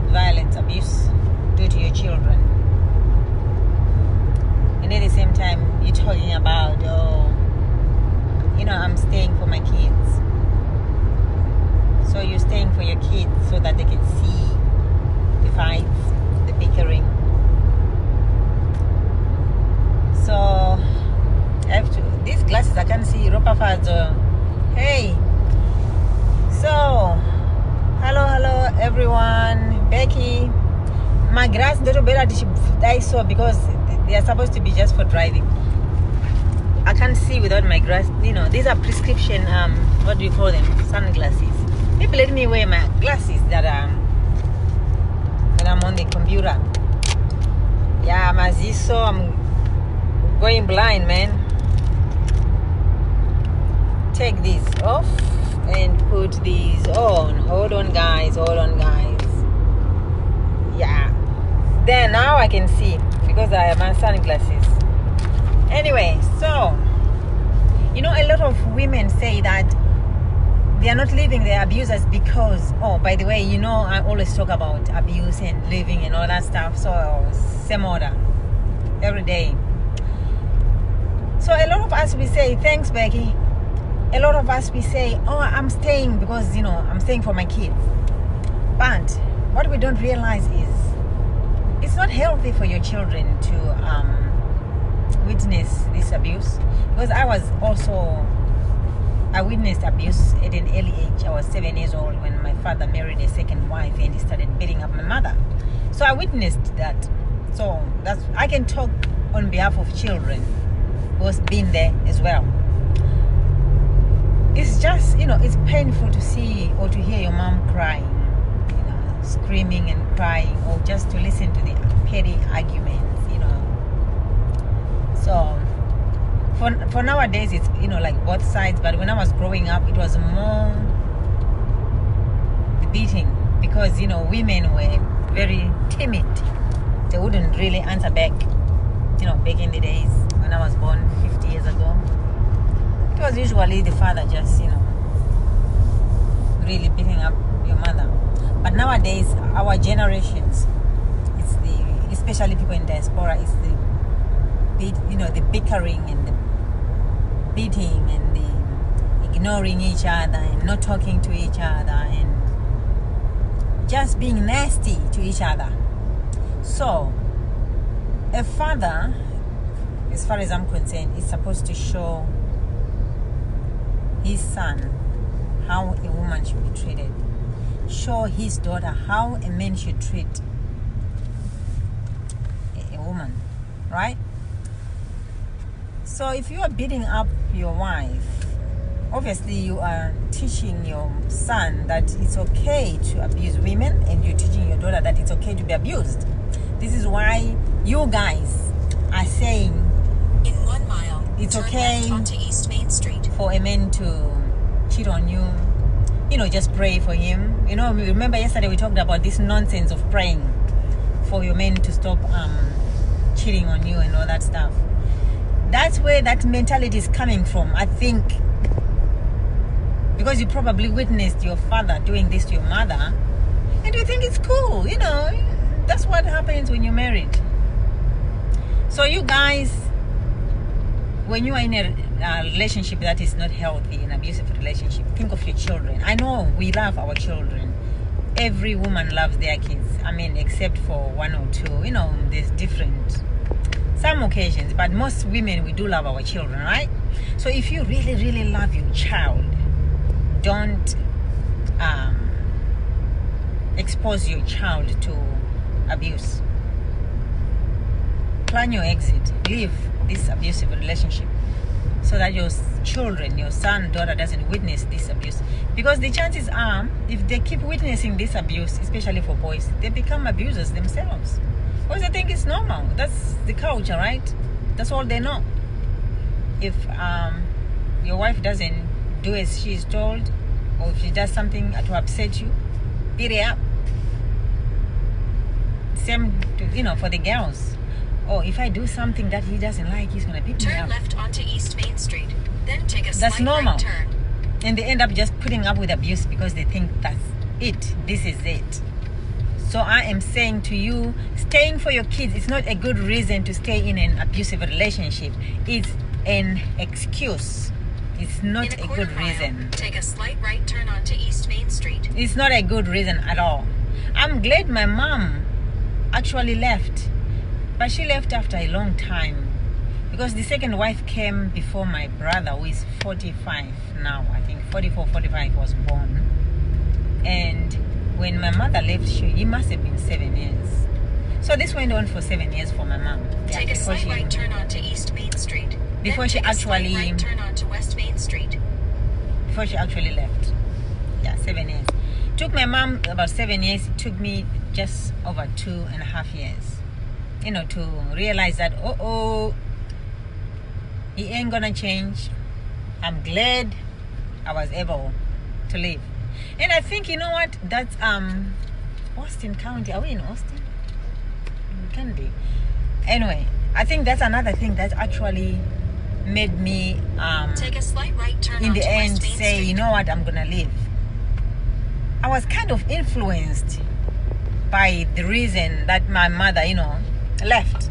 violence, abuse do to your children. And at the same time, you're talking about, I'm staying for my kids. So you're staying for your kids so that they can see the fights, the bickering. So I have to, these glasses I can't see. Hey. So hello everyone. Becky, my grass little better I saw because they are supposed to be just for driving. I can't see without my glass. These are prescription what do you call them, sunglasses. Maybe let me wear my glasses that when I'm on the computer. Yeah, Maziso, I'm going blind, man. Take these off and put these on. Hold on guys. Yeah, there, now I can see because I have my sunglasses. Anyway, so a lot of women say that they are not leaving their abusers because, by the way, I always talk about abuse and leaving and all that stuff. So same order every day. So a lot of us, we say, thanks Becky. A lot of us, we say, I'm staying because I'm staying for my kids. But what we don't realize is it's not healthy for your children to witness this abuse. Because I witnessed abuse at an early age. I was 7 years old when my father married a second wife and he started beating up my mother. So I witnessed that. So I can talk on behalf of children who's been there as well. It's just, it's painful to see or to hear your mom crying, screaming and crying, or just to listen to the petty arguments, So for nowadays, it's, like both sides. But when I was growing up, it was more the beating because, women were very timid. They wouldn't really answer back, back in the days when I was born 50 years ago. It was usually the father just, really beating up your mother. But nowadays, our generations, especially people in diaspora, it's the bickering and the beating and the ignoring each other and not talking to each other and just being nasty to each other. So, a father, as far as I'm concerned, is supposed to show his son how a woman should be treated. Show his daughter how a man should treat a woman, right? So if you are beating up your wife, obviously you are teaching your son that it's okay to abuse women, and you're teaching your daughter that it's okay to be abused. This is why you guys are saying in 1 mile, it's okay onto East Main Street for a man to cheat on you. Just pray for him. Remember yesterday we talked about this nonsense of praying for your men to stop cheating on you and all that stuff. That's where that mentality is coming from, I think, because you probably witnessed your father doing this to your mother and you think it's cool. That's what happens when you're married. So you guys, when you are in a relationship that is not healthy, an abusive relationship, think of your children. I know we love our children. Every woman loves their kids. Except for one or two. There's different, some occasions, but most women, we do love our children, right? So if you really, really love your child, don't expose your child to abuse. Plan your exit. Leave this abusive relationship so that your children, your son, daughter, doesn't witness this abuse. Because the chances are, if they keep witnessing this abuse, especially for boys, they become abusers themselves. Because they think it's normal. That's the culture, right? That's all they know. If your wife doesn't do as she's told, or if she does something to upset you, beat her up. Same to, for the girls. Oh, if I do something that he doesn't like, he's gonna beat me up. Turn left onto East Main Street, then take a That's slight normal. right turn. And they end up just putting up with abuse because they think that's it. This is it. So I am saying to you, staying for your kids is not a good reason to stay in an abusive relationship. It's an excuse. It's not In a quarter good mile, reason. take a slight right turn onto East Main Street. It's not a good reason at all. I'm glad my mom actually left, but she left after a long time, because the second wife came before my brother, who is 45 now. I think 44, 45 was born. And when my mother left, he must have been 7 years. So this went on for 7 years for my mom. Yeah, Take a slight right turn onto East Main Street. Before Then she take a slight actually right turn onto West Main Street. before she actually left. Yeah, 7 years. Took my mom about 7 years. It took me just over 2.5 years, to realize that, he ain't gonna change. I'm glad I was able to leave. And I think, you know what, that's Austin County. Are we in Austin? We can be. Anyway, I think that's another thing that actually made me Take a slight right turn in the onto end West Main say, Street. you know what, I'm gonna leave. I was kind of influenced by the reason that my mother, left.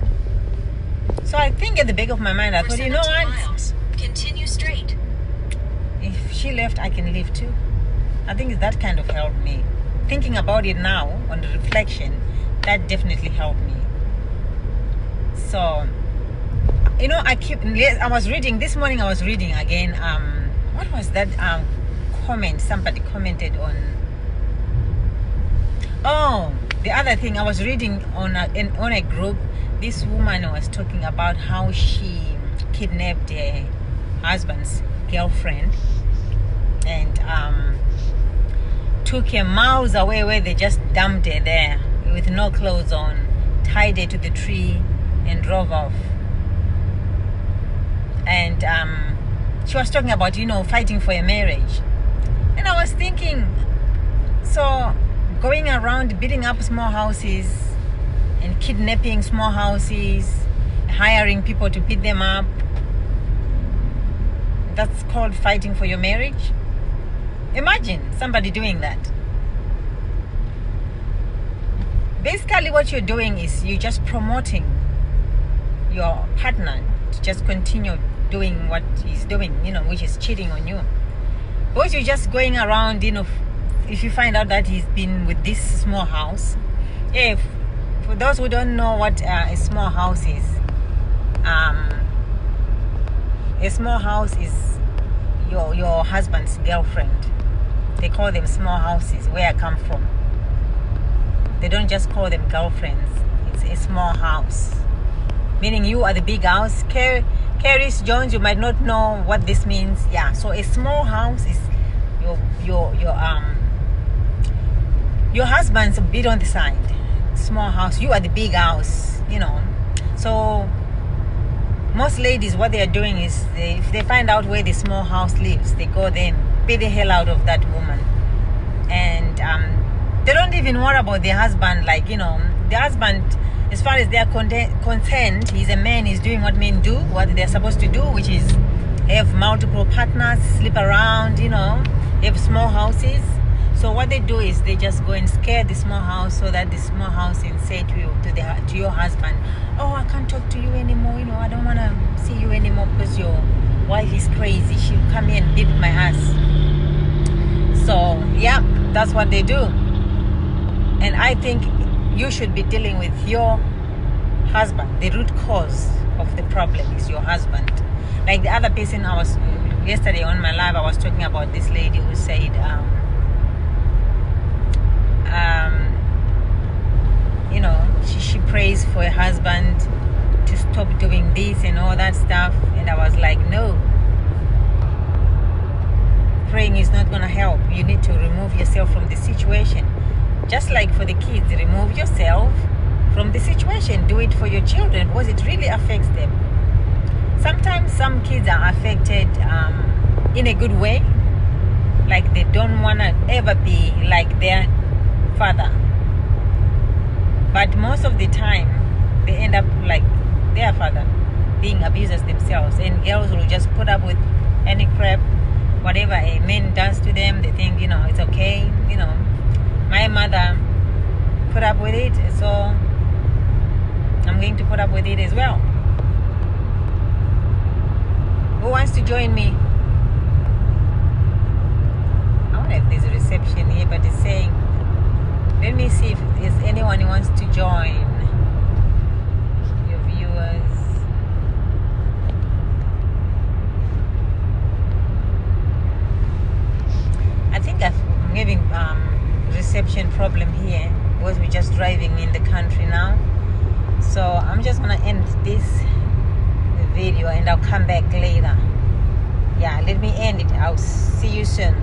So I think at the back of my mind, I For thought, you know 17 what, miles, continue straight. if she left, I can leave too. I think that kind of helped me. Thinking about it now, on the reflection, that definitely helped me. So, I was reading, this morning I was reading again, what was that comment somebody commented on? Oh, the other thing, I was reading on a group, this woman was talking about how she kidnapped her husband's girlfriend and took her miles away, where they just dumped her there with no clothes on, tied her to the tree and drove off. And she was talking about, fighting for a marriage. And I was thinking, so going around beating up small houses and kidnapping small houses, hiring people to beat them up, that's called fighting for your marriage? Imagine somebody doing that. Basically what you're doing is you're just promoting your partner to just continue doing what he's doing, which is cheating on you. Because you're just going around, if you find out that he's been with this small house. If for those who don't know what a small house is, a small house is your husband's girlfriend. They call them small houses where I come from. They don't just call them girlfriends. It's a small house, meaning you are the big house. Carries Jones, you might not know what this means. Yeah, so a small house is your husband's a bit on the side. Small house, you are the big house. So most ladies, what they are doing is, if they find out where the small house lives, they go there and pay the hell out of that woman. And they don't even worry about the husband. The husband, as far as they are concerned, he's a man, he's doing what men do, what they're supposed to do, which is have multiple partners, sleep around, have small houses. So what they do is they just go and scare the small house, so that the small house can say to your husband, oh, I can't talk to you anymore, I don't want to see you anymore because your wife is crazy, she'll come here and beat my ass. So yeah, that's what they do. And I think you should be dealing with your husband. The root cause of the problem is your husband. Like the other person yesterday on my live, I was talking about this lady who said, she prays for her husband to stop doing this and all that stuff. And I was like, no, praying is not going to help. You need to remove yourself from the situation. Just like for the kids, remove yourself from the situation. Do it for your children, because it really affects them. Sometimes some kids are affected in a good way, like they don't want to ever be like their father. But most of the time, they end up like their father, being abusers themselves. And girls will just put up with any crap, whatever a man does to them. They think, it's okay. My mother put up with it, so I'm going to put up with it as well. Who wants to join me? I wonder if there's a reception here, but it's saying, let me see if there's anyone who wants to join. Your viewers. I think I'm having reception problem here because we're just driving in the country now. So I'm just gonna end this video and I'll come back later. Yeah, let me end it. I'll see you soon.